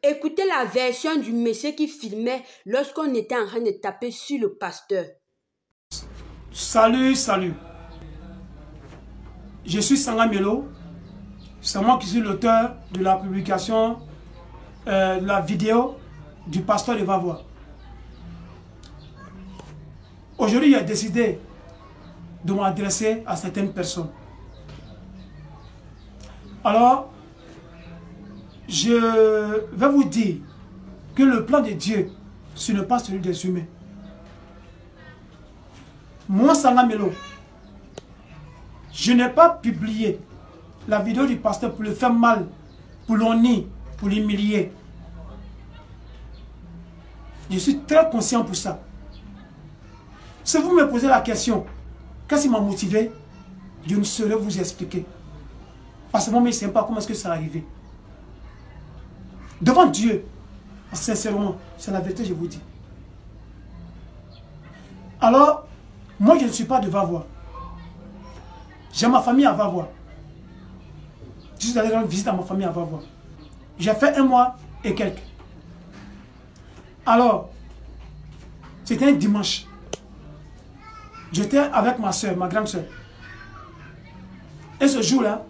Écoutez la version du monsieur qui filmait lorsqu'on était en train de taper sur le pasteur. Salut, salut. Je suis Sanga Melo. C'est moi qui suis l'auteur de la publication de la vidéo du pasteur de Vavois. Aujourd'hui, j'ai décidé de m'adresser à certaines personnes. Alors, je vais vous dire que le plan de Dieu, ce n'est pas celui des humains. Moi, Sanga Melo, je n'ai pas publié la vidéo du pasteur pour le faire mal, pour l'honnir, pour l'humilier. Je suis très conscient pour ça. Si vous me posez la question, qu'est-ce qui m'a motivé, je ne saurais vous expliquer. Parce que moi, je ne sais pas comment est-ce que ça est arrivé. Devant Dieu, sincèrement, c'est la vérité, je vous dis. Alors, moi, je ne suis pas de Vavois. J'ai ma famille à Vavois. Je suis allé rendre visite à ma famille à Vavois. J'ai fait 1 mois et quelques. Alors, c'était un dimanche. J'étais avec ma soeur, ma grande soeur. Et ce jour-là,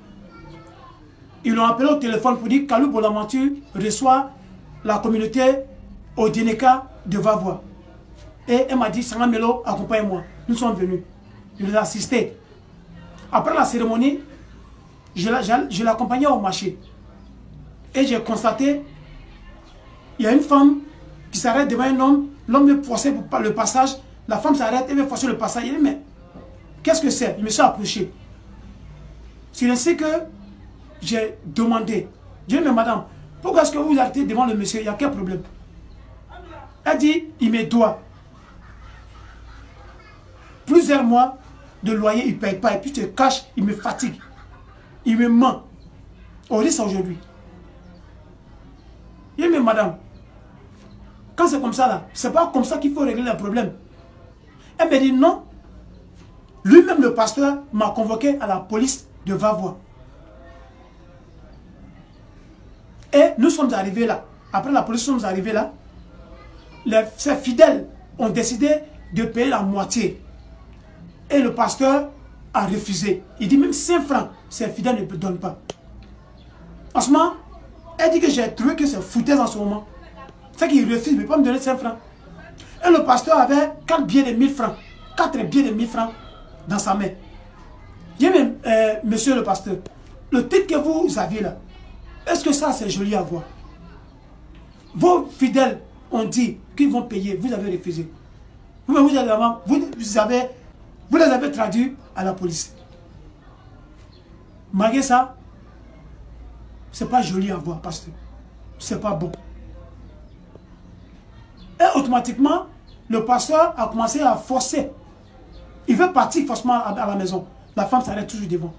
ils l'ont appelé au téléphone pour dire qu'Alou Bonaventure reçoit la communauté au Dineka de Vavois. Et elle m'a dit, Sanga Melo, accompagne-moi. Nous sommes venus. Je les ai assistés. Après la cérémonie, je l'accompagnais au marché. Et j'ai constaté, il y a une femme qui s'arrête devant un homme. L'homme veut forcer le passage. La femme s'arrête et veut forcer le passage. Il dit, mais qu'est-ce que c'est? Il me suis approché. C'est ainsi que j'ai demandé. Je dis, mais madame, pourquoi est-ce que vous arrêtez devant le monsieur? Il y a quel problème? Elle dit, il me doit plusieurs mois de loyer, il ne paye pas. Et puis il se cache, il me fatigue. Il me ment. On dit ça aujourd'hui. Je dis, mais madame, quand c'est comme ça là, c'est pas comme ça qu'il faut régler le problème. Elle me dit non. Lui-même, le pasteur, m'a convoqué à la police de Vavois. Et nous sommes arrivés là. Après la police, nous sommes arrivés là. Ses fidèles ont décidé de payer la moitié. Et le pasteur a refusé. Il dit même 5 francs, ses fidèles ne donnent pas. En ce moment, elle dit que j'ai trouvé que c'est foutaise en ce moment. C'est qu'il refuse, il ne peut pas me donner 5 francs. Et le pasteur avait 4 billets de 1000 francs. 4 billets de 1000 francs dans sa main. Je dis même, monsieur le pasteur, le titre que vous aviez là, est-ce que ça c'est joli à voir? Vos fidèles ont dit qu'ils vont payer, vous avez refusé. Vous les avez traduits à la police. Malgré ça, c'est pas joli à voir, pasteur. C'est pas bon. Et automatiquement, le pasteur a commencé à forcer. Il veut partir forcément à la maison. La femme s'arrête toujours devant.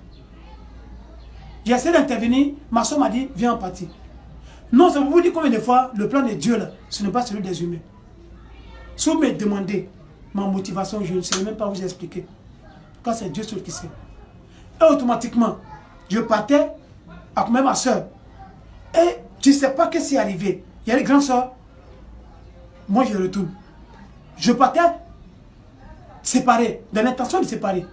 J'ai essayé d'intervenir. Ma soeur m'a dit, viens en partir. Non, ça vous dit combien de fois, le plan de Dieu, là, ce n'est pas celui des humains. Si vous me demandez ma motivation, je ne sais même pas vous expliquer. Quand c'est Dieu seul qui sait. Et automatiquement, je partais avec ma soeur. Et je ne sais pas qu'est-ce qui est arrivé. Il y a les grandes soeurs. Moi, je retourne. Je partais séparé, dans l'intention de séparer.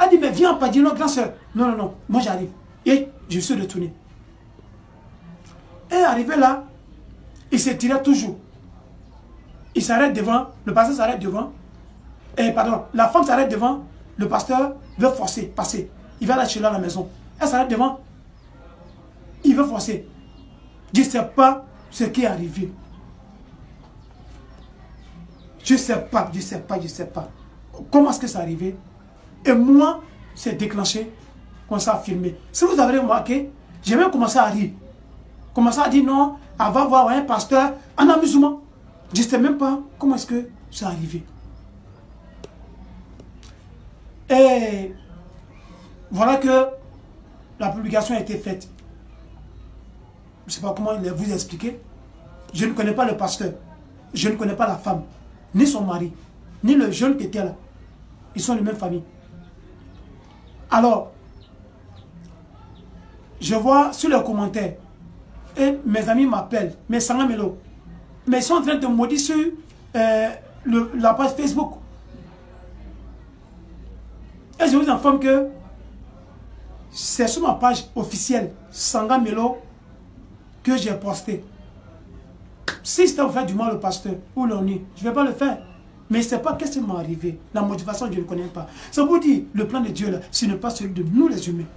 Elle dit, mais viens pas dire non, grand soeur. Non, non, non, moi j'arrive. Et je suis retourné. Et arrivé là, il se tirait toujours. Il s'arrête devant, le pasteur s'arrête devant. Et pardon, la femme s'arrête devant, le pasteur veut forcer, passer. Il va là chez lui à la maison. Elle s'arrête devant, il veut forcer. Je ne sais pas ce qui est arrivé. Je ne sais pas, je ne sais pas, je ne sais pas. Comment est-ce que ça arrivé? Et moi, c'est déclenché, commencé à filmer. Si vous avez remarqué, j'ai même commencé à rire. Commencé à dire non, elle va voir un pasteur en amusement. Je ne sais même pas comment est-ce que ça arrivé. Et voilà que la publication a été faite. Je ne sais pas comment vous expliquer. Je ne connais pas le pasteur. Je ne connais pas la femme. Ni son mari. Ni le jeune qui était là. Ils sont de la même famille. Alors, je vois sur les commentaires, et mes amis m'appellent, mes Sanga Melo. Mais ils sont en train de maudire sur la page Facebook. Et je vous informe que c'est sur ma page officielle, Sanga Melo, que j'ai posté. Si c'était pour faire du mal au pasteur ou l'ONU, je ne vais pas le faire. Mais ce n'est pas qu'est-ce qui m'est arrivé. La motivation, je ne connais pas. Ça vous dit, le plan de Dieu, là, ce n'est pas celui de nous les humains.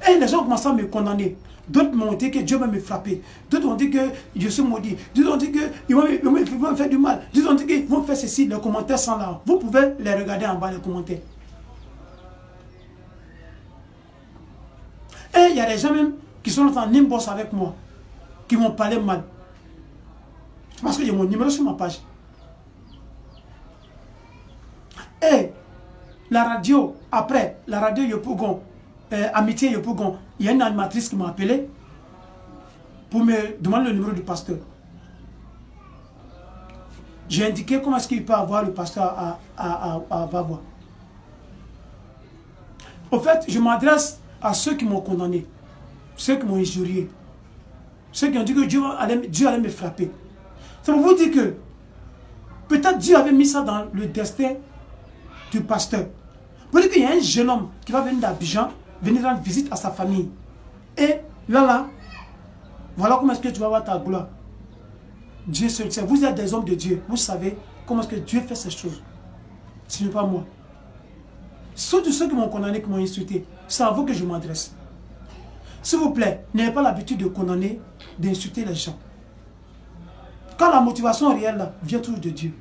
Et les gens commencent à me condamner. D'autres m'ont dit que Dieu va me frapper. D'autres ont dit que je suis maudit. D'autres ont dit qu'ils vont me faire du mal. D'autres ont dit qu'ils vont faire ceci. Les commentaires sont là. Vous pouvez les regarder en bas, les commentaires. Et il y a des gens même qui sont en inbox avec moi, qui m'ont parlé mal. Parce que j'ai mon numéro sur ma page. Et la radio, après, la radio Yopougon, Amitié Yopougon, il y a une animatrice qui m'a appelé pour me demander le numéro du pasteur. J'ai indiqué comment est-ce qu'il peut avoir le pasteur à Vavois. Au fait, je m'adresse à ceux qui m'ont condamné, ceux qui m'ont injurié, ceux qui ont dit que Dieu allait me frapper. Ça vous dire que peut-être Dieu avait mis ça dans le destin du pasteur. Vous dites qu'il y a un jeune homme qui va venir d'Abidjan, venir rendre visite à sa famille. Et là, voilà comment est-ce que tu vas avoir ta gloire. Dieu seul sait. Vous êtes des hommes de Dieu. Vous savez comment est-ce que Dieu fait ces choses. Ce n'est pas moi. Surtout ceux qui m'ont condamné, qui m'ont insulté. C'est à vous que je m'adresse. S'il vous plaît, n'ayez pas l'habitude de condamner, d'insulter les gens. Quand la motivation réelle là, vient toujours de Dieu.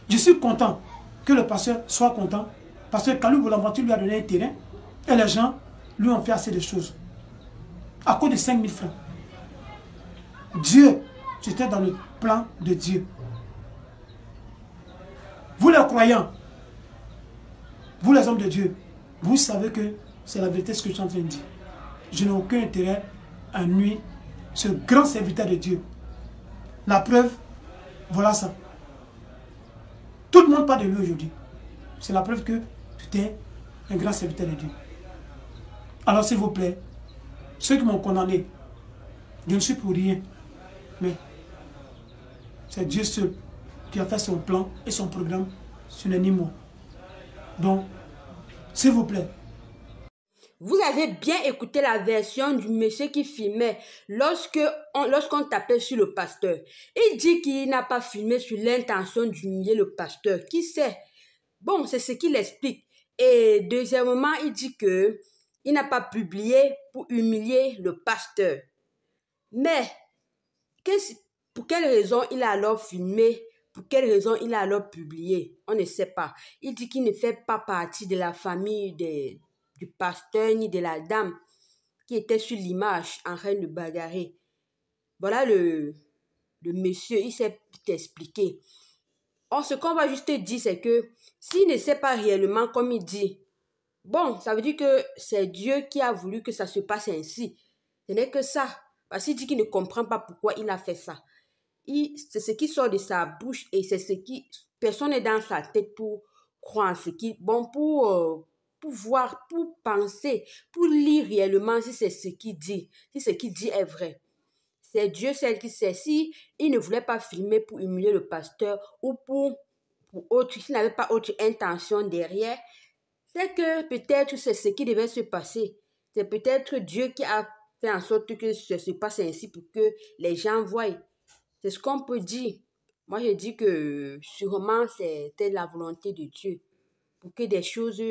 Je suis content que le pasteur soit content parce que Kalou Boulaventure lui a donné un terrain et les gens lui ont fait assez de choses. À cause de 5 000 francs. Dieu, c'était dans le plan de Dieu. Vous les croyants, vous les hommes de Dieu, vous savez que c'est la vérité ce que je suis en train de dire. Je n'ai aucun intérêt à nuire ce grand serviteur de Dieu. La preuve, voilà ça. Tout le monde parle de lui aujourd'hui. C'est la preuve que tu es un grand serviteur de Dieu. Alors s'il vous plaît, ceux qui m'ont condamné, je ne suis pour rien. Mais c'est Dieu seul qui a fait son plan et son programme, ce n'est ni moi. Donc, s'il vous plaît. Vous avez bien écouté la version du monsieur qui filmait lorsqu'on tapait sur le pasteur. Il dit qu'il n'a pas filmé sur l'intention d'humilier le pasteur. Qui sait? Bon, c'est ce qu'il explique. Et deuxièmement, il dit qu'il n'a pas publié pour humilier le pasteur. Mais, pour quelle raison il a alors filmé? Pour quelle raison il a alors publié? On ne sait pas. Il dit qu'il ne fait pas partie de la famille du pasteur ni de la dame qui était sur l'image en train de bagarrer. Voilà le monsieur, il s'est expliqué. Or, ce qu'on va juste dire, c'est que s'il ne sait pas réellement comme il dit, bon, ça veut dire que c'est Dieu qui a voulu que ça se passe ainsi. Ce n'est que ça. Parce qu'il dit qu'il ne comprend pas pourquoi il a fait ça. C'est ce qui sort de sa bouche et c'est ce qui... Personne n'est dans sa tête pour croire ce qui... Bon, pour voir, pour penser, pour lire réellement si c'est ce qu'il dit, si ce qu'il dit est vrai. C'est Dieu seul qui sait. Si il ne voulait pas filmer pour humilier le pasteur ou pour autre, s'il n'avait pas autre intention derrière, c'est que peut-être c'est ce qui devait se passer. C'est peut-être Dieu qui a fait en sorte que ça se passe ainsi pour que les gens voient. C'est ce qu'on peut dire. Moi, je dis que sûrement c'était la volonté de Dieu pour que des choses...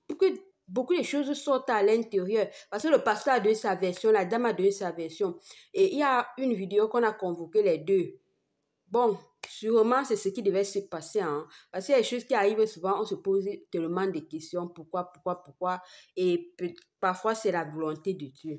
pour que beaucoup de choses sortent à l'intérieur. Parce que le pasteur a donné sa version, la dame a donné sa version. Et il y a une vidéo qu'on a convoqué les deux. Bon, sûrement c'est ce qui devait se passer. Hein? Parce qu'il y a des choses qui arrivent souvent, on se pose tellement de questions. Pourquoi? Et parfois c'est la volonté de Dieu.